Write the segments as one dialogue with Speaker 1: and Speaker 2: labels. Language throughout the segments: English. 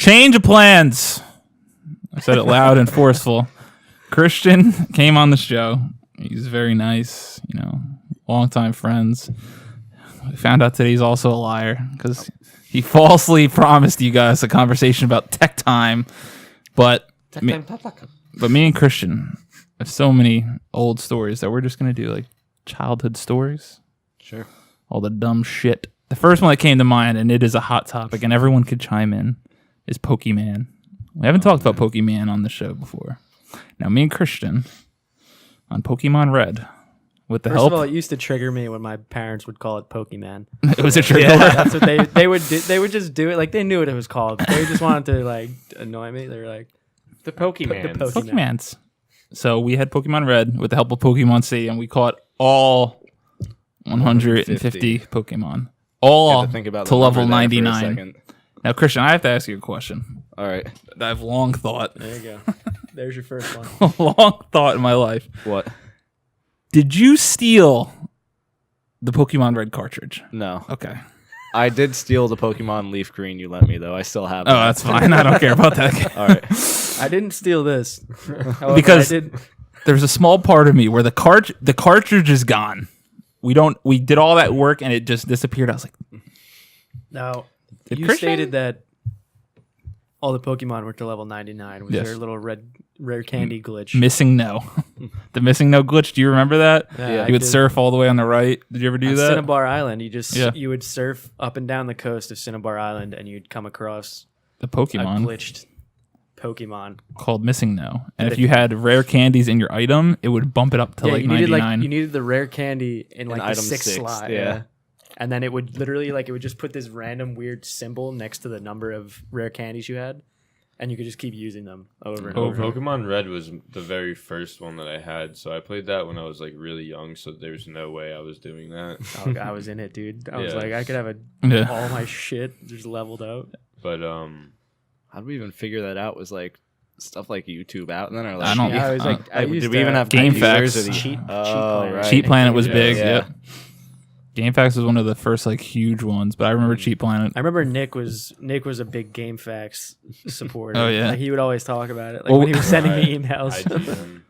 Speaker 1: Change of plans. I said it loud and forceful. Christian came on the show. He's very nice, longtime friends. We found out today he's also a liar because he falsely promised you guys a conversation about tech time. But me and Christian have so many old stories that we're just going to do like childhood stories.
Speaker 2: Sure.
Speaker 1: All the dumb shit. The first one that came to mind, and it is a hot topic, and everyone could chime in, is Pokemon. We haven't talked about Pokemon on the show before. Now, me and Christian on Pokemon Red, with the help.
Speaker 3: First of all, it used to trigger me when my parents would call it Pokemon.
Speaker 1: It was a trigger.
Speaker 3: Yeah, that's what they would do. They would just do it like they knew what it was called. They just wanted to like annoy me. They were like
Speaker 2: the Pokemon.
Speaker 1: Pokemans. So we had Pokemon Red with the help of Pokemon C, and we caught all 150 Pokemon. All to level 99. Now, Christian, I have to ask you a question.
Speaker 2: All right.
Speaker 1: I've long thought.
Speaker 3: There you go. There's your first one.
Speaker 1: Long thought in my life.
Speaker 2: What?
Speaker 1: Did you steal the Pokemon Red cartridge?
Speaker 2: No.
Speaker 1: Okay.
Speaker 2: I did steal the Pokemon Leaf Green you lent me, though. I still have it.
Speaker 1: Oh, that's fine. I don't care about that.
Speaker 2: All right.
Speaker 3: I didn't steal this. However,
Speaker 1: because there's a small part of me where the cartridge is gone. We did all that work and it just disappeared. I was like,
Speaker 3: no.
Speaker 1: Did
Speaker 3: You
Speaker 1: Christian?
Speaker 3: stated that all the Pokemon were to level 99. Was there a little rare candy glitch?
Speaker 1: Missing no. The missing no glitch. Do you remember that?
Speaker 3: Yeah,
Speaker 1: you would surf all the way on the right. Did you ever do that?
Speaker 3: Cinnabar Island. You would surf up and down the coast of Cinnabar Island and you'd come across
Speaker 1: the Pokemon.
Speaker 3: A glitched Pokemon
Speaker 1: called missing no. And if you had rare candies in your item, it would bump it up to 99.
Speaker 3: You needed the rare candy in like the
Speaker 2: item
Speaker 3: 6th
Speaker 2: 6,
Speaker 3: slot.
Speaker 2: yeah.
Speaker 3: And then it would literally it would just put this random weird symbol next to the number of rare candies you had. And you could just keep using them over and over.
Speaker 4: Pokemon Red was the very first one that I had, so I played that when I was like really young. So there's no way I was doing that.
Speaker 3: Oh, I was in it, dude. I was like, I could have all my shit just leveled out.
Speaker 4: But
Speaker 2: how did we even figure that out? Was like stuff like YouTube out, and then
Speaker 1: I don't.
Speaker 3: Yeah, I was like,
Speaker 2: did we even have
Speaker 1: Game Facts?
Speaker 3: Cheat
Speaker 2: Planet.
Speaker 3: Planet.
Speaker 1: Cheat Planet was big. Yeah. Game Facts was one of the first like huge ones, but I remember Cheat Planet.
Speaker 3: I remember Nick was a big Game Facts supporter.
Speaker 1: Oh yeah,
Speaker 3: like, he would always talk about it. Like when he was sending me emails.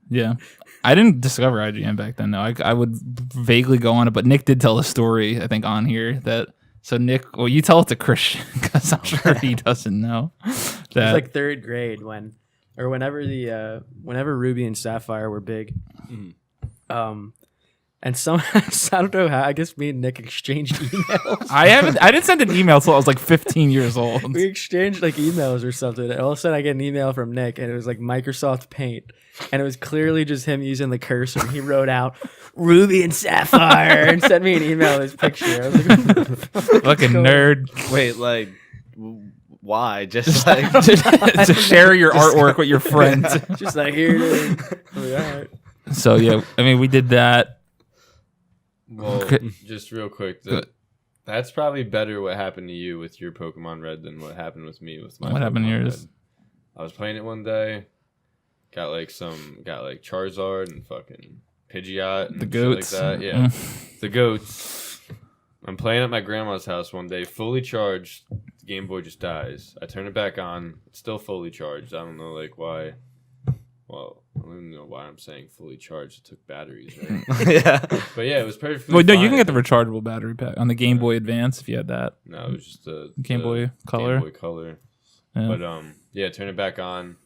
Speaker 1: Yeah, I didn't discover IGN back then. No, I would vaguely go on it, but Nick did tell a story I think on here that. So Nick, well, you tell it to Christian because I'm sure he doesn't know. That
Speaker 3: it was like 3rd grade whenever Ruby and Sapphire were big. And I don't know how. I guess me and Nick exchanged emails.
Speaker 1: I didn't send an email until I was like 15 years old.
Speaker 3: We exchanged like emails or something. And all of a sudden, I get an email from Nick, and it was like Microsoft Paint, and it was clearly just him using the cursor. He wrote out Ruby and Sapphire and sent me an email with his picture. I was like,
Speaker 1: fucking nerd.
Speaker 2: Wait, like. Why? Just like
Speaker 1: to share your artwork with your friends.
Speaker 3: Just like here it is. Like, all right.
Speaker 1: So yeah, I mean, we did that.
Speaker 4: Well, just real quick, that's probably better what happened to you with your Pokemon Red than what happened with me with my
Speaker 1: What
Speaker 4: Pokemon
Speaker 1: happened to yours?
Speaker 4: Red. I was playing it one day, got like Charizard and fucking Pidgeot and
Speaker 1: the goats.
Speaker 4: shit like that. Yeah, the goats. I'm playing at my grandma's house one day, fully charged. The Game Boy just dies. I turn it back on. It's still fully charged. I don't know like why. Well, I don't even know why I'm saying fully charged. It took batteries, right?
Speaker 2: Yeah.
Speaker 4: But yeah, it was perfectly
Speaker 1: Well, no,
Speaker 4: fine.
Speaker 1: you can get the rechargeable battery pack on the Game Boy Advance if you had that.
Speaker 4: No, it was just the
Speaker 1: Game Boy Color.
Speaker 4: Game Boy Color.
Speaker 1: Yeah.
Speaker 4: But yeah, turn it back on.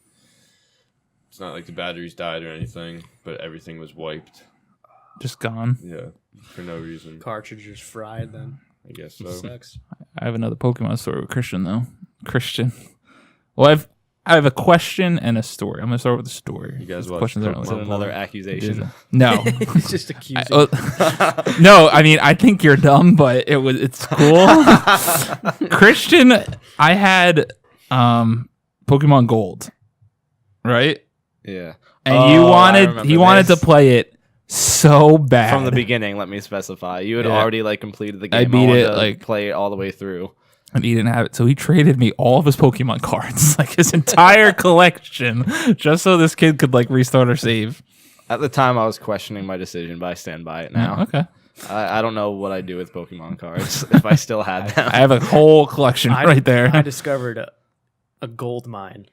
Speaker 4: It's not like the batteries died or anything, but everything was wiped.
Speaker 1: Just gone.
Speaker 4: Yeah, for no reason.
Speaker 3: Cartridge is fried then.
Speaker 4: I guess so.
Speaker 3: Sucks.
Speaker 1: I have another Pokemon story with Christian though. Christian. Well, I have a question and a story. I'm gonna start with the story.
Speaker 4: You guys watch
Speaker 1: questions aren't
Speaker 2: Is
Speaker 1: like
Speaker 2: it another accusation?
Speaker 1: No.
Speaker 3: He's just accusing.
Speaker 1: No, I mean I think you're dumb, but it's cool. Christian, I had Pokemon Gold, right?
Speaker 2: Yeah.
Speaker 1: And he wanted to play it so bad
Speaker 2: from the beginning. Let me specify. You had already like completed the game.
Speaker 1: I beat it,
Speaker 2: to
Speaker 1: like
Speaker 2: play it all the way through.
Speaker 1: And he didn't have it, so he traded me all of his Pokemon cards, like his entire collection, just so this kid could like restart or save.
Speaker 2: At the time, I was questioning my decision, but I stand by it now.
Speaker 1: Okay.
Speaker 2: I don't know what I'd do with Pokemon cards if I still had them.
Speaker 1: I have a whole collection right there.
Speaker 3: I discovered a gold mine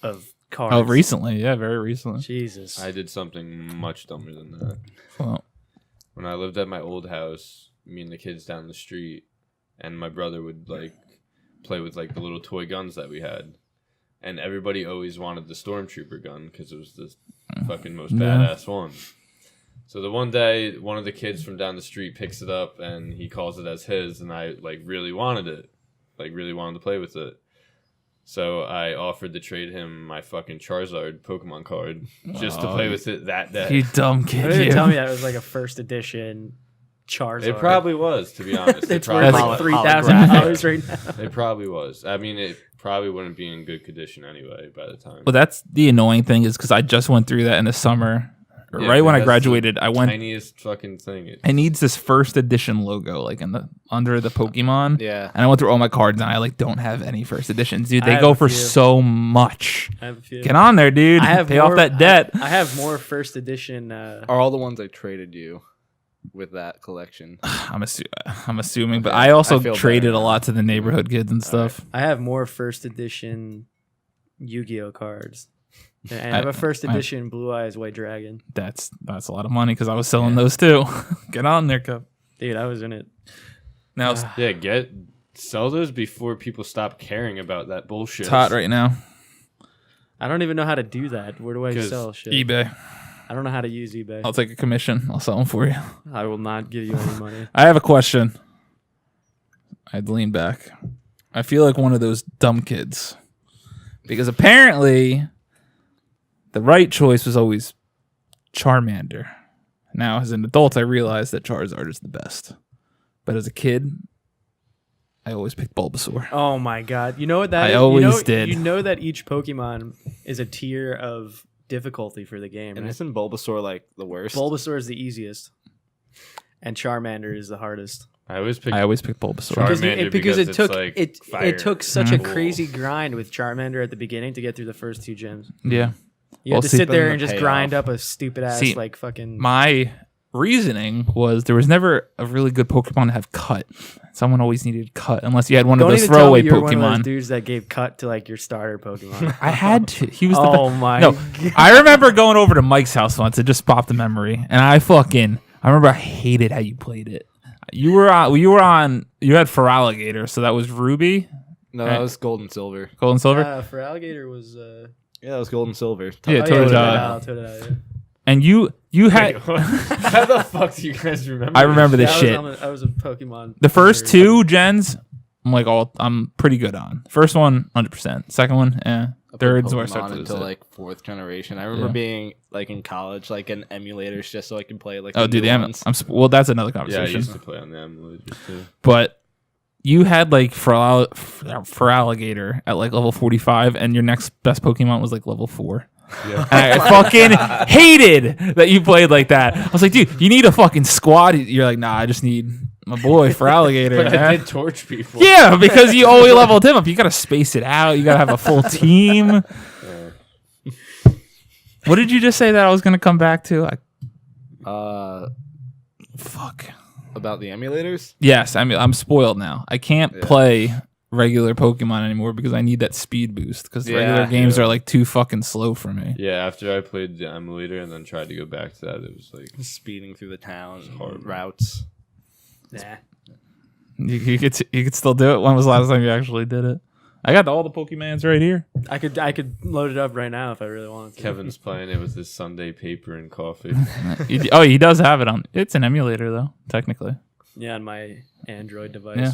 Speaker 3: of cards.
Speaker 1: Oh, recently. Yeah, very recently.
Speaker 3: Jesus.
Speaker 4: I did something much dumber than that.
Speaker 1: Well,
Speaker 4: When I lived at my old house, me and the kids down the street, and my brother would like play with like the little toy guns that we had, and everybody always wanted the stormtrooper gun because it was the fucking most badass one. So the one day, one of the kids from down the street picks it up and he calls it as his, and I like really wanted it, like really wanted to play with it. So I offered to trade him my fucking Charizard Pokemon card just to play with it that day.
Speaker 1: you dumb
Speaker 3: Why
Speaker 1: kid.
Speaker 3: didn't you
Speaker 1: You.
Speaker 3: tell me that it was like a first edition Charizard?
Speaker 4: It probably was, to be honest.
Speaker 3: It's
Speaker 4: It
Speaker 3: worth
Speaker 4: probably,
Speaker 3: like
Speaker 2: Holo-
Speaker 3: $3,000 right now.
Speaker 4: it probably was. I mean, it probably wouldn't be in good condition anyway by the time.
Speaker 1: Well, that's the annoying thing is because I just went through that in the summer.
Speaker 4: Yeah,
Speaker 1: Right when I
Speaker 4: that's
Speaker 1: graduated,
Speaker 4: the
Speaker 1: I went.
Speaker 4: tiniest fucking thing.
Speaker 1: It needs this first edition logo, like in the under the Pokemon.
Speaker 2: Yeah.
Speaker 1: And I went through all my cards, and I like don't have any first editions, dude.
Speaker 3: I
Speaker 1: They
Speaker 3: have
Speaker 1: go
Speaker 3: a
Speaker 1: for
Speaker 3: few.
Speaker 1: so much.
Speaker 3: I have a few.
Speaker 1: Get on there, dude.
Speaker 3: I have
Speaker 1: Pay
Speaker 3: more,
Speaker 1: off that debt.
Speaker 3: I have more first edition.
Speaker 2: Are all the ones I traded you with that collection?
Speaker 1: I'm assuming, but
Speaker 2: Okay,
Speaker 1: I also
Speaker 2: I feel
Speaker 1: traded
Speaker 2: better
Speaker 1: a
Speaker 2: now.
Speaker 1: lot to the neighborhood kids and stuff.
Speaker 3: I have more first edition Yu-Gi-Oh cards. And I have a first edition Blue Eyes White Dragon.
Speaker 1: That's a lot of money because I was selling those too. Get on there, Cup.
Speaker 3: Dude, I was in it.
Speaker 1: Now
Speaker 4: Yeah, sell those before people stop caring about that bullshit.
Speaker 1: it's hot right now.
Speaker 3: I don't even know how to do that. Where do I
Speaker 4: 'Cause
Speaker 3: sell shit?
Speaker 1: eBay.
Speaker 3: I don't know how to use eBay.
Speaker 1: I'll take a commission. I'll sell them for you.
Speaker 3: I will not give you any money.
Speaker 1: I have a question. I'd lean back. I feel like one of those dumb kids because apparently the right choice was always Charmander. Now, as an adult, I realize that Charizard is the best. But as a kid, I always picked Bulbasaur.
Speaker 3: Oh my god! You know what that
Speaker 1: I
Speaker 3: is?
Speaker 1: always did.
Speaker 3: You know that each Pokemon is a tier of difficulty for the game.
Speaker 2: And
Speaker 3: Right?
Speaker 2: isn't Bulbasaur like the worst?
Speaker 3: Bulbasaur is the easiest, and Charmander is the hardest.
Speaker 4: I always pick.
Speaker 1: I always picked Bulbasaur.
Speaker 4: Charmander because
Speaker 3: it
Speaker 4: it's
Speaker 3: took
Speaker 4: like
Speaker 3: it
Speaker 4: fire.
Speaker 3: took such a
Speaker 4: Cool.
Speaker 3: crazy grind with Charmander at the beginning to get through the first two gyms.
Speaker 1: Yeah.
Speaker 3: You
Speaker 1: Well,
Speaker 3: had to
Speaker 1: see,
Speaker 3: sit there
Speaker 2: then
Speaker 3: and
Speaker 2: the
Speaker 3: just
Speaker 2: payoff.
Speaker 3: grind up a stupid ass
Speaker 1: See,
Speaker 3: like fucking.
Speaker 1: My reasoning was there was never a really good Pokemon to have cut. Someone always needed cut unless you had one
Speaker 3: Don't
Speaker 1: of those
Speaker 3: even tell
Speaker 1: throwaway
Speaker 3: me you're one of those
Speaker 1: Pokemon.
Speaker 3: dudes that gave cut to like your starter Pokemon.
Speaker 1: I had to. He was the
Speaker 3: Oh
Speaker 1: best.
Speaker 3: my
Speaker 1: No,
Speaker 3: God.
Speaker 1: I remember going over to Mike's house once. It just popped the memory, and I remember I hated how you played it. You had Feraligatr, so that was Ruby,
Speaker 2: No, that was Gold and Silver.
Speaker 1: Gold and Silver,
Speaker 3: For Alligator was
Speaker 2: Yeah, that was Gold and Silver.
Speaker 1: Yeah, Totodile.
Speaker 3: Totodile.
Speaker 1: and you had.
Speaker 4: How the fuck do you guys remember?
Speaker 1: I remember this
Speaker 3: Yeah,
Speaker 1: shit.
Speaker 3: I was a Pokemon.
Speaker 1: The first
Speaker 3: nerd.
Speaker 1: two gens, I'm pretty good on. First one, 100%. Second one, Third's where I
Speaker 2: Pokemon
Speaker 1: started to lose
Speaker 2: until
Speaker 1: it.
Speaker 2: like fourth generation. I remember
Speaker 1: Yeah.
Speaker 2: being like in college, like in emulators, just so I can play like.
Speaker 1: Oh, dude,
Speaker 2: new ones.
Speaker 1: well, that's another
Speaker 4: Yeah, I
Speaker 1: conversation.
Speaker 4: used to play on the emulators too.
Speaker 1: But you had like Feraligatr at like level 45, and your next best Pokemon was like level 4.
Speaker 4: Yeah.
Speaker 1: And I fucking hated that you played like that. I was like, dude, you need a fucking squad. You're like, nah, I just need my boy Feraligatr.
Speaker 4: But I
Speaker 1: man.
Speaker 4: did torch people.
Speaker 1: Yeah, because you only leveled him up. You gotta space it out. You gotta have a full team. What did you just say that I was gonna come back to? Fuck.
Speaker 2: About the emulators.
Speaker 1: Yes, I'm spoiled now. I can't play regular Pokemon anymore because I need that speed boost because the regular games are like too fucking slow for me.
Speaker 4: Yeah, after I played the emulator and then tried to go back to that, it was like
Speaker 2: Speeding through the town
Speaker 4: hard.
Speaker 2: routes.
Speaker 3: Nah.
Speaker 1: You could still do it. When was the last time you actually did it? I got all the Pokemons right here.
Speaker 3: I could load it up right now if I really wanted to.
Speaker 4: Kevin's playing it with his Sunday paper and coffee.
Speaker 1: He does have it on. It's an emulator though, technically.
Speaker 3: Yeah, on my Android device.
Speaker 1: Yeah.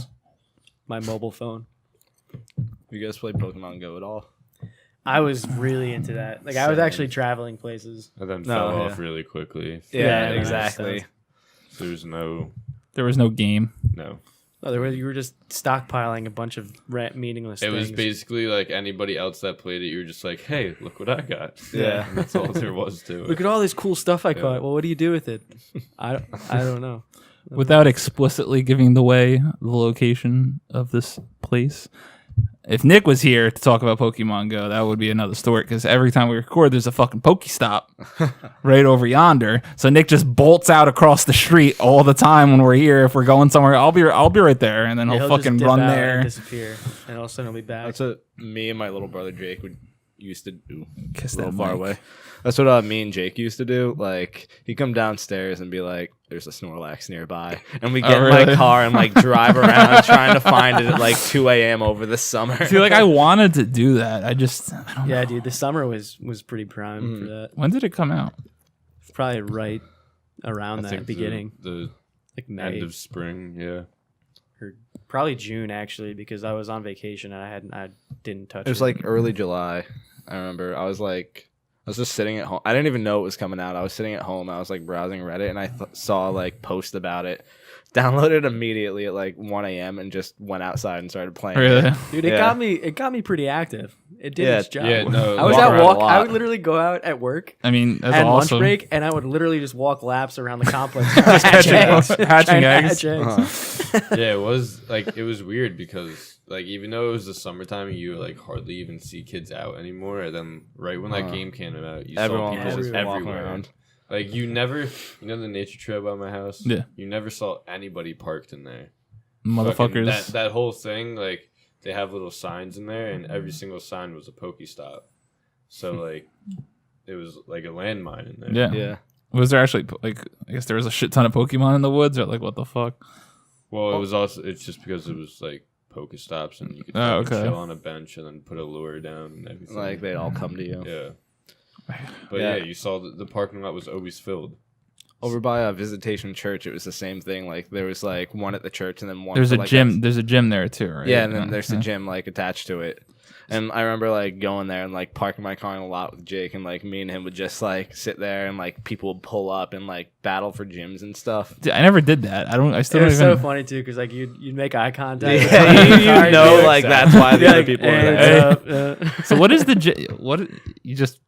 Speaker 3: My mobile phone.
Speaker 2: You guys play Pokemon Go at all?
Speaker 3: I was really into that. Like I was
Speaker 2: Same.
Speaker 3: actually traveling places.
Speaker 4: And then
Speaker 2: No,
Speaker 4: fell
Speaker 2: yeah.
Speaker 4: off really quickly.
Speaker 3: Yeah,
Speaker 2: exactly.
Speaker 4: There's no.
Speaker 1: There was no game.
Speaker 3: Oh, you were just stockpiling a bunch of meaningless
Speaker 4: It
Speaker 3: things.
Speaker 4: was basically like anybody else that played it, you were just like, hey, look what I got.
Speaker 2: Yeah.
Speaker 4: And that's all there was to it.
Speaker 3: Look at all this cool stuff I caught. Well, what do you do with it? I don't know.
Speaker 1: Without explicitly giving the location of this place, if Nick was here to talk about Pokemon Go, that would be another story. Because every time we record, there's a fucking Pokestop right over yonder. So Nick just bolts out across the street all the time when we're here. If we're going somewhere, I'll be right there, and then
Speaker 3: Yeah,
Speaker 1: he'll
Speaker 3: just
Speaker 1: fucking
Speaker 3: dip
Speaker 1: run
Speaker 3: out
Speaker 1: there.
Speaker 3: and disappear, and all of a sudden he'll be back.
Speaker 2: That's what me and my little brother Jake used to do.
Speaker 1: Kiss
Speaker 2: A little
Speaker 1: that
Speaker 2: far
Speaker 1: mic.
Speaker 2: away. That's what me and Jake used to do. Like, he'd come downstairs and be like, "There's a Snorlax nearby," and we get in my
Speaker 1: really?
Speaker 2: car and like drive around trying to find it at like 2 a.m. over the summer.
Speaker 1: I feel like I wanted to do that. I don't know.
Speaker 3: Yeah, dude, the summer was pretty prime
Speaker 2: Mm-hmm.
Speaker 3: for that.
Speaker 1: When did it come out?
Speaker 3: Probably right around
Speaker 4: I
Speaker 3: that
Speaker 4: think
Speaker 3: beginning,
Speaker 4: the
Speaker 3: like May
Speaker 4: end of spring. Yeah.
Speaker 3: or probably June actually, because I was on vacation and I didn't touch it.
Speaker 2: It was like early July. I remember. I was just sitting at home. I didn't even know it was coming out. I was sitting at home. I was like browsing Reddit, and I saw like post about it. Downloaded immediately at like 1 a.m. and just went outside and started playing.
Speaker 1: Really?
Speaker 3: Dude,
Speaker 2: Yeah.
Speaker 3: it got me pretty active. It did
Speaker 2: Yeah,
Speaker 3: its job.
Speaker 4: Yeah, no.
Speaker 3: I was
Speaker 2: walk
Speaker 3: out
Speaker 2: around a
Speaker 3: walk.
Speaker 2: lot.
Speaker 3: I would literally go out at work.
Speaker 1: I mean, that's
Speaker 3: Had
Speaker 1: awesome.
Speaker 3: lunch break, and I would literally just walk laps around the complex,
Speaker 1: Just
Speaker 3: hatching
Speaker 1: hatching eggs.
Speaker 4: Yeah, it was weird because like even though it was the summertime, you like hardly even see kids out anymore. And then right when that game came out, you
Speaker 2: Everyone
Speaker 4: saw
Speaker 2: was
Speaker 4: people
Speaker 2: just
Speaker 4: just
Speaker 2: walking
Speaker 4: everywhere.
Speaker 2: around.
Speaker 4: Like you the nature trail by my house.
Speaker 1: Yeah.
Speaker 4: You never saw anybody parked in there.
Speaker 1: Motherfuckers.
Speaker 4: Fucking that whole thing, like they have little signs in there, and every single sign was a Pokestop. So like, it was like a landmine in there.
Speaker 1: Yeah.
Speaker 2: Yeah.
Speaker 1: Was there actually like? I guess there was a shit ton of Pokemon in the woods, or like what the fuck?
Speaker 4: Well, it was also it's just because it was like Pokestops, and you could
Speaker 1: Oh,
Speaker 4: fucking
Speaker 1: okay.
Speaker 4: chill on a bench and then put a lure down and everything.
Speaker 2: Like they'd all come to you.
Speaker 4: Yeah. But
Speaker 2: Yeah.
Speaker 4: yeah, you saw the parking lot was always filled.
Speaker 2: Over by a Visitation Church, it was the same thing. Like there was like one at the church and then one.
Speaker 1: There's
Speaker 2: for,
Speaker 1: a
Speaker 2: like,
Speaker 1: gym. There's a gym there too, right?
Speaker 2: Yeah, and then there's the
Speaker 1: Yeah.
Speaker 2: gym like attached to it. And I remember like going there and like parking my car in a lot with Jake, and like me and him would just like sit there and like people would pull up and like battle for gyms and stuff.
Speaker 1: Dude, I never did that. I still
Speaker 3: It
Speaker 1: don't
Speaker 3: was
Speaker 1: even.
Speaker 3: so funny too, because like you'd make eye contact. with
Speaker 2: Yeah,
Speaker 3: someone in the
Speaker 2: you
Speaker 3: car,
Speaker 2: know,
Speaker 3: you'd be
Speaker 2: like that's why the
Speaker 3: be
Speaker 2: other
Speaker 3: like,
Speaker 2: people are
Speaker 3: "Hands
Speaker 2: there.
Speaker 3: up," yeah.
Speaker 1: So what is the what? You just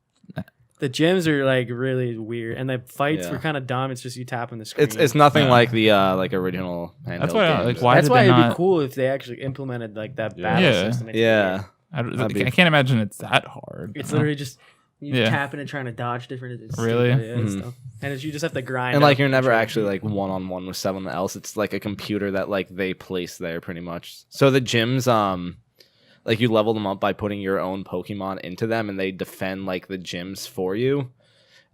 Speaker 3: The gyms are like really weird, and the fights
Speaker 2: Yeah.
Speaker 3: were kind of dumb. It's just you tapping the screen.
Speaker 2: It's nothing
Speaker 1: Yeah.
Speaker 2: like the like original.
Speaker 1: That's
Speaker 2: handheld
Speaker 1: why,
Speaker 2: games.
Speaker 1: like, why
Speaker 3: That's
Speaker 1: did
Speaker 3: why
Speaker 1: they
Speaker 3: it'd
Speaker 1: not?
Speaker 3: be cool if they actually implemented like that battle
Speaker 1: Yeah.
Speaker 3: system. into
Speaker 2: Yeah,
Speaker 3: the game.
Speaker 1: I can't imagine it's that hard.
Speaker 3: It's literally just you
Speaker 1: Yeah.
Speaker 3: tapping and trying to dodge different. It's
Speaker 1: Really?
Speaker 3: stupid, yeah, and
Speaker 2: Mhm.
Speaker 3: stuff. And it's, you just have to grind.
Speaker 2: and like
Speaker 3: up
Speaker 2: you're never
Speaker 3: control.
Speaker 2: actually like one on one with someone else. It's like a computer that like they place there pretty much. So the gyms, like you level them up by putting your own Pokemon into them, and they defend like the gyms for you.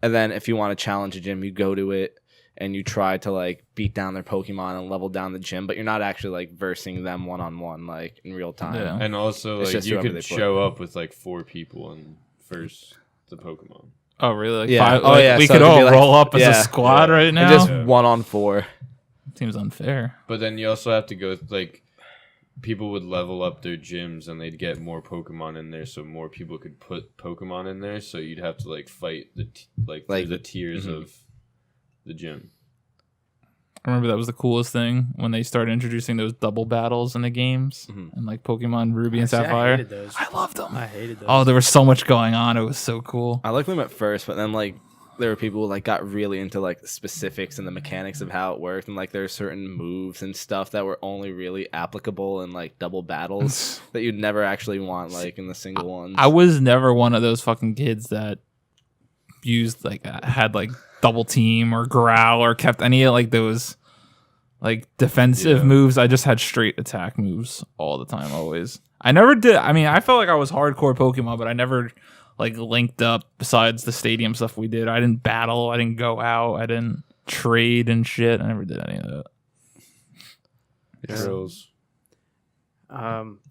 Speaker 2: And then if you want to challenge a gym, you go to it and you try to like beat down their Pokemon and level down the gym, but you're not actually like versing them one on one like in real time.
Speaker 1: Yeah.
Speaker 4: And also,
Speaker 2: It's
Speaker 4: like
Speaker 2: just
Speaker 4: you
Speaker 2: whoever
Speaker 4: could
Speaker 2: they put.
Speaker 4: show up with like 4 people and first the Pokemon.
Speaker 1: Oh really? Like
Speaker 2: Yeah.
Speaker 1: five,
Speaker 2: Oh,
Speaker 1: like,
Speaker 2: yeah,
Speaker 1: we
Speaker 2: so
Speaker 1: could
Speaker 2: it could
Speaker 1: all
Speaker 2: be like-
Speaker 1: roll up as
Speaker 2: yeah.
Speaker 1: a squad
Speaker 4: Yeah.
Speaker 1: right
Speaker 2: And
Speaker 1: now.
Speaker 2: just
Speaker 4: Yeah.
Speaker 2: 1-on-4.
Speaker 1: Seems unfair.
Speaker 4: But then you also have to go like people would level up their gyms and they'd get more Pokemon in there, so more people could put Pokemon in there. So you'd have to like fight the
Speaker 2: Like
Speaker 4: through the
Speaker 2: the-
Speaker 4: tiers
Speaker 2: mhm.
Speaker 4: of the gym.
Speaker 1: I remember that was the coolest thing when they started introducing those double battles in the games
Speaker 2: Mhm.
Speaker 1: and like Pokemon Ruby and
Speaker 3: See, I
Speaker 1: Sapphire.
Speaker 3: hated those.
Speaker 1: I loved them.
Speaker 3: I hated those.
Speaker 1: Oh, there was so much going on. It was so cool.
Speaker 2: I liked them at first, but then like there were people who like got really into like the specifics and the mechanics of how it worked, and like there are certain moves and stuff that were only really applicable in like double battles that you'd never actually want like in the single ones.
Speaker 1: I was never one of those fucking kids that used like had like double team or growl or kept any of like those like defensive
Speaker 4: Yeah.
Speaker 1: moves. I just had straight attack moves all the time, always. I never did. I mean, I felt like I was hardcore Pokemon, but I never like linked up besides the stadium stuff we did. I didn't battle. I didn't go out. I didn't trade and shit. I never did any of that.
Speaker 4: Girls.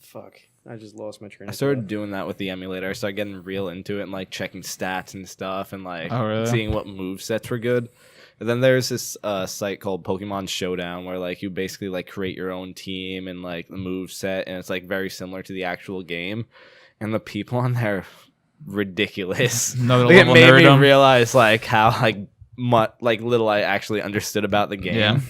Speaker 3: Fuck. I just lost my train.
Speaker 2: I
Speaker 3: of
Speaker 2: started
Speaker 3: thought.
Speaker 2: doing that with the emulator. I started getting real into it and like checking stats and stuff and like
Speaker 1: Oh, really?
Speaker 2: seeing what move sets were good. And then there's this site called Pokemon Showdown where like you basically like create your own team and like the move set, and it's like very similar to the actual game. And the people on there are ridiculous.
Speaker 1: Another
Speaker 2: Like, it
Speaker 1: level
Speaker 2: made me
Speaker 1: nerdum.
Speaker 2: realize like how like little I actually understood about the game.
Speaker 1: Yeah.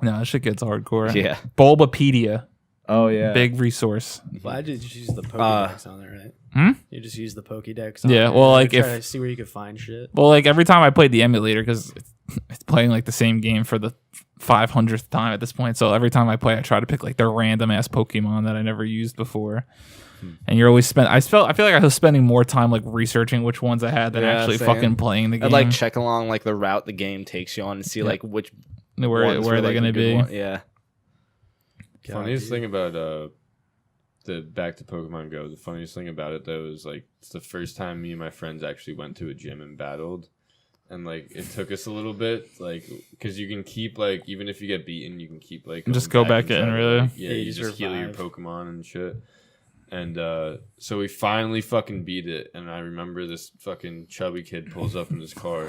Speaker 1: No, that shit gets hardcore.
Speaker 2: Yeah.
Speaker 1: Bulbapedia,
Speaker 2: Oh yeah.
Speaker 1: big resource.
Speaker 3: Well, I just use the Pokédex on there, right?
Speaker 1: Hmm?
Speaker 3: You just use the Pokédex. On
Speaker 1: Yeah,
Speaker 3: there
Speaker 1: well,
Speaker 3: to
Speaker 1: like,
Speaker 3: try
Speaker 1: if-
Speaker 3: to see where you could find shit.
Speaker 1: Well, like every time I played the emulator, because playing like the same game for the 500th time at this point. So every time I play, I try to pick like the random ass Pokemon that I never used before. And you're always I feel like I was spending more time like researching which ones I had than actually
Speaker 2: same.
Speaker 1: fucking playing the game.
Speaker 2: I'd like check along like the route the game takes you on and see like which
Speaker 1: where
Speaker 2: ones
Speaker 1: are
Speaker 2: were,
Speaker 1: they
Speaker 2: like,
Speaker 1: going to
Speaker 2: a good
Speaker 1: be?
Speaker 2: one. Yeah.
Speaker 4: Funniest thing about the back to Pokemon Go, the funniest thing about it though is like it's the first time me and my friends actually went to a gym and battled, and like it took us a little bit, like because you can keep like even if you get beaten, you can keep like
Speaker 1: Just
Speaker 4: going
Speaker 1: go back
Speaker 4: and
Speaker 1: in,
Speaker 4: try to,
Speaker 1: really?
Speaker 4: like,
Speaker 3: Yeah,
Speaker 4: you
Speaker 3: you
Speaker 4: just heal your
Speaker 3: survive.
Speaker 4: Pokemon and shit. And so we finally fucking beat it, and I remember this fucking chubby kid pulls up in his car,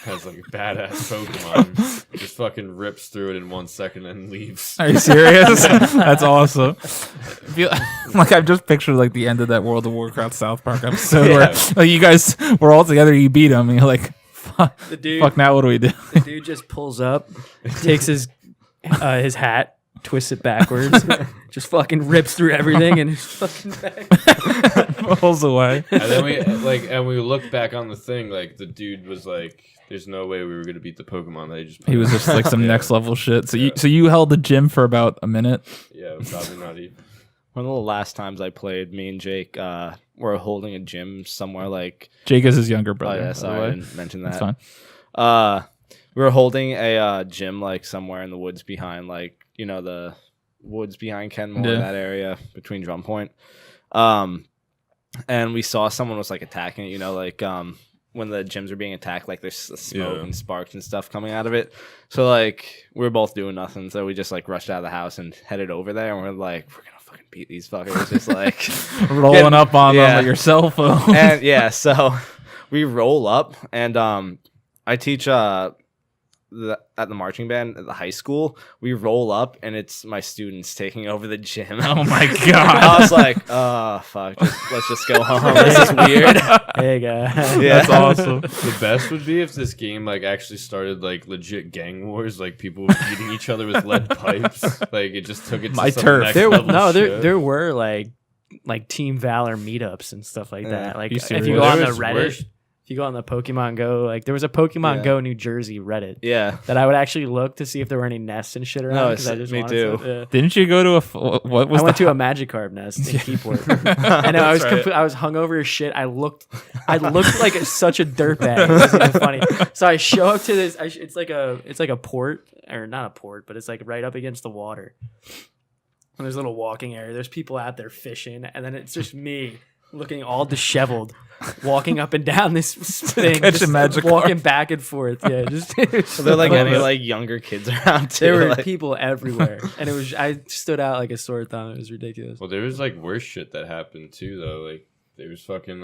Speaker 4: has like a badass Pokemon, just fucking rips through it in 1 second and leaves.
Speaker 1: Are you serious? That's awesome. Like I've just pictured like the end of that World of Warcraft South Park episode where like you guys were all together, you beat him, and you're like, fuck,
Speaker 3: The dude,
Speaker 1: fuck now what do we do?
Speaker 3: the dude just pulls up, takes his hat, twists it backwards, just fucking rips through everything, and is fucking back.
Speaker 1: Pulls away.
Speaker 4: And then we looked back on the thing, like the dude was like, "There's no way we were gonna beat the Pokemon that he just."
Speaker 1: He was just like some
Speaker 4: Yeah.
Speaker 1: next level shit. So you held the gym for about a minute.
Speaker 4: Yeah, probably not even.
Speaker 2: One of the last times I played, me and Jake were holding a gym somewhere like.
Speaker 1: Jake is his younger
Speaker 2: Oh
Speaker 1: brother.
Speaker 2: yeah,
Speaker 1: by the
Speaker 2: sorry, I
Speaker 1: way.
Speaker 2: didn't mention
Speaker 1: That's
Speaker 2: that.
Speaker 1: fine.
Speaker 2: We were holding a gym like somewhere in the woods behind, like the woods behind Kenmore,
Speaker 1: Yeah.
Speaker 2: that area between Drum Point. And we saw someone was like attacking it. Like when the gyms are being attacked, like there's smoke and sparks and stuff coming out of it. So like we were both doing nothing, so we just like rushed out of the house and headed over there, and we're like, we're gonna fucking beat these fuckers, just like
Speaker 1: Rolling up on them with your cell phone.
Speaker 2: and yeah, so we roll up, and I teach at the marching band at the high school. We roll up, and it's my students taking over the gym.
Speaker 1: Oh my
Speaker 2: I
Speaker 1: god.
Speaker 2: was like, oh fuck, let's just go home. This is weird.
Speaker 3: Hey guys.
Speaker 2: Yeah.
Speaker 1: That's awesome.
Speaker 4: The best would be if this game like actually started like legit gang wars, like people were beating each other with lead pipes. Like it just took it to
Speaker 1: My
Speaker 4: some
Speaker 1: turf.
Speaker 4: next
Speaker 3: There,
Speaker 4: level
Speaker 3: no,
Speaker 4: shit.
Speaker 3: there were like Team Valor meetups and stuff like that. Like
Speaker 1: You
Speaker 3: if
Speaker 1: serious?
Speaker 3: you go
Speaker 4: Well,
Speaker 3: on
Speaker 4: there
Speaker 3: the
Speaker 4: was
Speaker 3: Reddit,
Speaker 4: worse.
Speaker 3: if you go on the Pokemon Go, like there was a Pokemon
Speaker 2: Yeah.
Speaker 3: Go New Jersey Reddit
Speaker 2: Yeah.
Speaker 3: that I would actually look to see if there were any nests and shit around.
Speaker 2: No,
Speaker 3: 'cause I just
Speaker 2: me
Speaker 3: wanted
Speaker 2: too.
Speaker 3: to- yeah.
Speaker 1: Didn't you go to what was
Speaker 3: I went
Speaker 1: the
Speaker 3: to a Magikarp nest in Keyport. I know I was
Speaker 1: That's right.
Speaker 3: I was hungover as shit. I looked like such a dirtbag. It wasn't even funny. So I show up to this. It's like a port, or not a port, but it's like right up against the water. And there's a little walking area. There's people out there fishing, and then it's just me looking all disheveled, walking up and down this thing,
Speaker 1: Catching
Speaker 3: just
Speaker 1: Magikarp.
Speaker 3: walking back and forth. Yeah, just
Speaker 2: So there like any like younger kids around too.
Speaker 3: there were
Speaker 2: like-
Speaker 3: people everywhere, and I stood out like a sore thumb. It was ridiculous.
Speaker 4: Well, there was like worse shit that happened too, though. Like there was fucking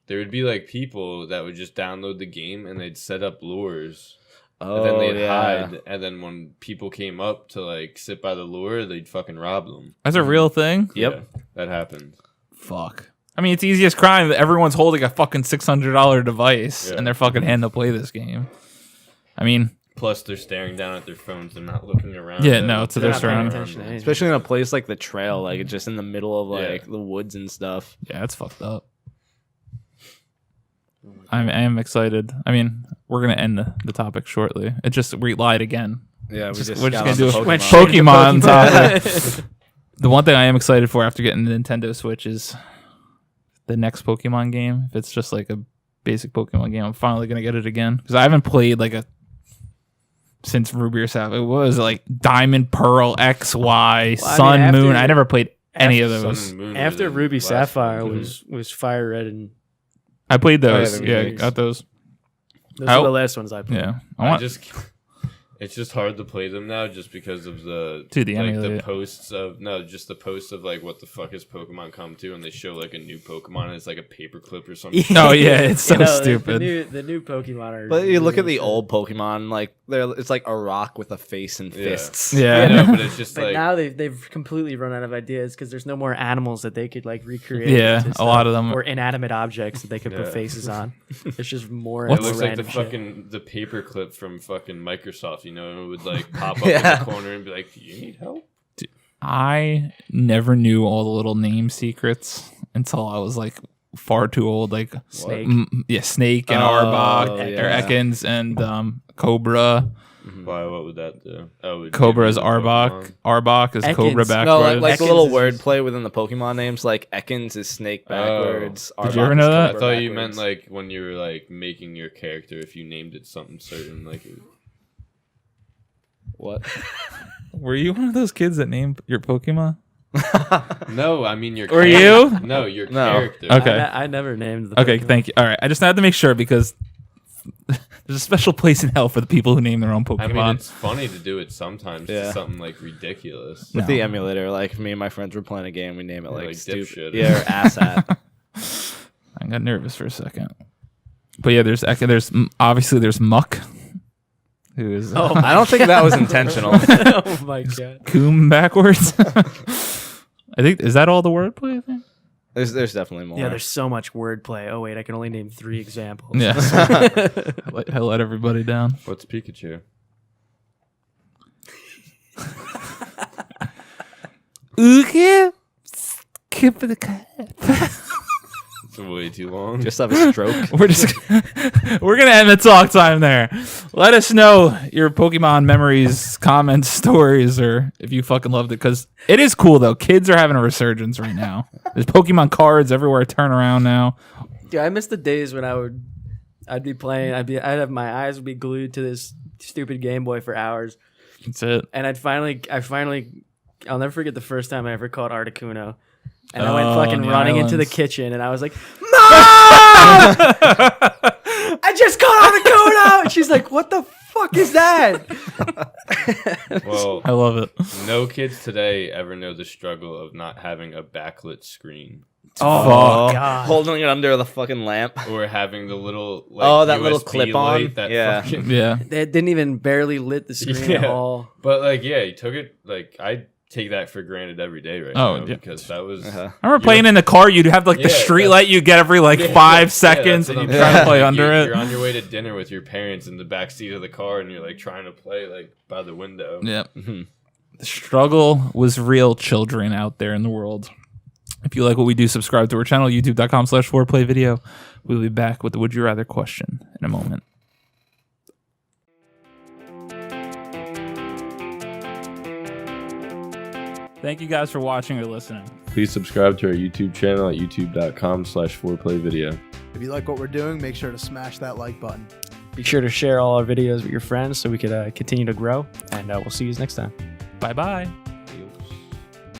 Speaker 4: there would be like people that would just download the game and they'd set up lures. And then they'd hide, and then when people came up to like sit by the lure, they'd fucking rob them.
Speaker 1: That's a real thing?
Speaker 2: Yep.
Speaker 4: Yeah, that happened.
Speaker 1: Fuck. I mean, it's the easiest crime. Everyone's holding a fucking $600 device
Speaker 4: Yeah.
Speaker 1: and they're fucking handing to play this game. I mean,
Speaker 4: Plus, they're staring down at their phones. They're not looking around.
Speaker 1: Yeah, no, to
Speaker 3: They're
Speaker 1: their
Speaker 3: not paying
Speaker 1: surroundings.
Speaker 3: attention to anything.
Speaker 2: especially in a place like the trail, like it's just in the middle of like
Speaker 4: Yeah.
Speaker 2: the woods and stuff.
Speaker 1: yeah, it's fucked up. I am excited. I mean, we're going to end the topic shortly. It just, we lied again.
Speaker 2: Yeah,
Speaker 1: we're just gonna do a
Speaker 3: Went straight into
Speaker 1: Pokemon topic. The one thing I am excited for after getting the Nintendo Switch is the next Pokemon game. If it's just like a basic Pokemon game, I'm finally gonna get it again because I haven't played like since Ruby or Sapphire. It was like Diamond, Pearl, X, Y, Sun,
Speaker 3: after-
Speaker 1: Moon. I never played any of
Speaker 4: Sun
Speaker 1: those.
Speaker 4: and Moon were
Speaker 3: After
Speaker 4: the
Speaker 3: Ruby
Speaker 4: last
Speaker 3: Sapphire
Speaker 4: ones.
Speaker 3: was Fire Red, and
Speaker 1: I played
Speaker 2: Oh, yeah,
Speaker 1: those.
Speaker 2: the
Speaker 1: Yeah,
Speaker 2: remakes.
Speaker 1: got those.
Speaker 3: those
Speaker 1: Oh.
Speaker 3: were the last ones I played.
Speaker 1: Yeah, I want.
Speaker 4: It's just hard to play them now, just because of the
Speaker 1: Dude, the
Speaker 4: like
Speaker 1: emulator.
Speaker 4: the posts of the posts of like what the fuck is Pokemon come to, and they show like a new Pokemon and it's like a paperclip or something.
Speaker 1: Oh, yeah, it's so stupid.
Speaker 3: The new Pokemon are.
Speaker 2: But you look at
Speaker 3: really
Speaker 2: the
Speaker 3: shit.
Speaker 2: old Pokemon, like it's like a rock with a face and
Speaker 4: Yeah.
Speaker 2: fists.
Speaker 1: Yeah.
Speaker 4: I know, but it's just
Speaker 3: But
Speaker 4: like
Speaker 3: now they've completely run out of ideas because there's no more animals that they could like recreate.
Speaker 1: Yeah,
Speaker 3: into
Speaker 1: a
Speaker 3: stuff,
Speaker 1: lot of them-
Speaker 3: or inanimate objects that they could put
Speaker 4: Yeah.
Speaker 3: faces on. It's just more.
Speaker 1: What's-
Speaker 3: and
Speaker 4: it
Speaker 3: more
Speaker 4: looks like the
Speaker 3: random shit.
Speaker 4: fucking the paperclip from fucking Microsoft, you know, and it would like pop up
Speaker 2: Yeah.
Speaker 4: in the corner and be like, "Do you need help?"
Speaker 1: I never knew all the little name secrets until I was like far too old, like
Speaker 3: Snake.
Speaker 1: Snake and
Speaker 2: Oh,
Speaker 1: Arbok, or
Speaker 2: yeah.
Speaker 1: Ekans and Cobra.
Speaker 4: Why? What would that do? Oh, it would
Speaker 1: Cobra is
Speaker 4: give you the
Speaker 1: Arbok.
Speaker 4: Pokemon.
Speaker 1: Arbok is
Speaker 3: Ekans.
Speaker 1: Cobra
Speaker 3: No,
Speaker 1: backwards.
Speaker 2: No, like the
Speaker 3: Ekans
Speaker 2: little
Speaker 3: is
Speaker 2: wordplay within the Pokemon names, like Ekans is Snake backwards.
Speaker 1: Did you
Speaker 2: Arbok
Speaker 1: ever
Speaker 2: is
Speaker 1: know that?
Speaker 4: I
Speaker 2: Cobra
Speaker 4: thought you meant
Speaker 2: backwards.
Speaker 4: like when you were like making your character, if you named it something certain, like.
Speaker 2: What?
Speaker 1: Were you one of those kids that named your Pokemon?
Speaker 4: No, I mean your.
Speaker 1: Were
Speaker 4: character.
Speaker 1: you?
Speaker 4: No, your
Speaker 2: No.
Speaker 4: character.
Speaker 1: Okay.
Speaker 3: I never named the
Speaker 1: Okay,
Speaker 3: Pokemon.
Speaker 1: thank you. All right, I just had to make sure because there's a special place in hell for the people who name their own Pokemon.
Speaker 4: I mean, it's funny to do it sometimes
Speaker 2: Yeah.
Speaker 4: to something like ridiculous.
Speaker 2: With
Speaker 1: No.
Speaker 2: the emulator, like me and my friends were playing a game, we name it like,
Speaker 4: like
Speaker 2: stupid.
Speaker 4: dipshit.
Speaker 2: Yeah, or asshat.
Speaker 1: I got nervous for a second, but yeah, there's obviously there's Muck, who is
Speaker 3: Oh,
Speaker 2: I don't think that was intentional.
Speaker 3: Oh my god.
Speaker 1: Coom backwards. I think is that all the wordplay? I think.
Speaker 2: There's definitely more.
Speaker 3: Yeah, there's so much wordplay. Oh wait, I can only name 3 examples.
Speaker 1: Yeah, I let everybody down.
Speaker 4: What's Pikachu?
Speaker 1: Okay, skip the cat.
Speaker 4: It's way too long.
Speaker 2: Just have a stroke.
Speaker 1: We're gonna end the talk time there. Let us know your Pokemon memories, comments, stories, or if you fucking loved it, because it is cool though. Kids are having a resurgence right now. There's Pokemon cards everywhere. I turn around now.
Speaker 3: Yeah, I miss the days when I'd be playing. I'd have my eyes would be glued to this stupid Game Boy for hours,
Speaker 1: That's it.
Speaker 3: and I'll never forget the first time I ever caught Articuno. And I went
Speaker 1: Oh,
Speaker 3: fucking
Speaker 1: on the
Speaker 3: running into the
Speaker 1: islands.
Speaker 3: kitchen, and I was like, "Mom! I just caught Articuno!" And she's like, "What the fuck is that?"
Speaker 4: Well,
Speaker 1: I love it.
Speaker 4: no kids today ever know the struggle of not having a backlit screen
Speaker 3: Oh,
Speaker 1: Fuck.
Speaker 3: God.
Speaker 2: Holding it under the fucking lamp.
Speaker 4: or having the little like,
Speaker 2: Oh, that little
Speaker 4: USB
Speaker 2: clip-on?
Speaker 4: light that
Speaker 2: Yeah.
Speaker 4: fucking-
Speaker 1: Yeah.
Speaker 3: They didn't even barely lit the screen at
Speaker 4: Yeah.
Speaker 3: all.
Speaker 4: But like, yeah, you took it. Like, I take that for granted every day right
Speaker 1: Oh,
Speaker 4: now
Speaker 1: yeah.
Speaker 4: because that was.
Speaker 2: Uh-huh.
Speaker 1: I remember playing in the car. You'd have like the
Speaker 4: Yeah,
Speaker 1: street
Speaker 4: that's-
Speaker 1: light you get every like
Speaker 4: Yeah,
Speaker 1: 5
Speaker 4: that's
Speaker 1: seconds,
Speaker 4: what
Speaker 1: and
Speaker 4: I'm
Speaker 1: you're trying to
Speaker 4: saying.
Speaker 1: play
Speaker 4: Like,
Speaker 1: under
Speaker 4: you're
Speaker 1: it.
Speaker 4: on your way to dinner with your parents in the back seat of the car, and you're like trying to play like by the window.
Speaker 1: Yeah.
Speaker 2: Mhm.
Speaker 1: The struggle was real, children out there in the world. If you like what we do, subscribe to our channel, youtube.com/4playvideo. We'll be back with the Would You Rather question in a moment. Thank you guys for watching or listening.
Speaker 4: Please subscribe to our YouTube channel at youtube.com/4playvideo.
Speaker 5: If you like what we're doing, make sure to smash that like button.
Speaker 3: Be sure to share all our videos with your friends so we could continue to grow. And we'll see you next time.
Speaker 1: Bye-bye.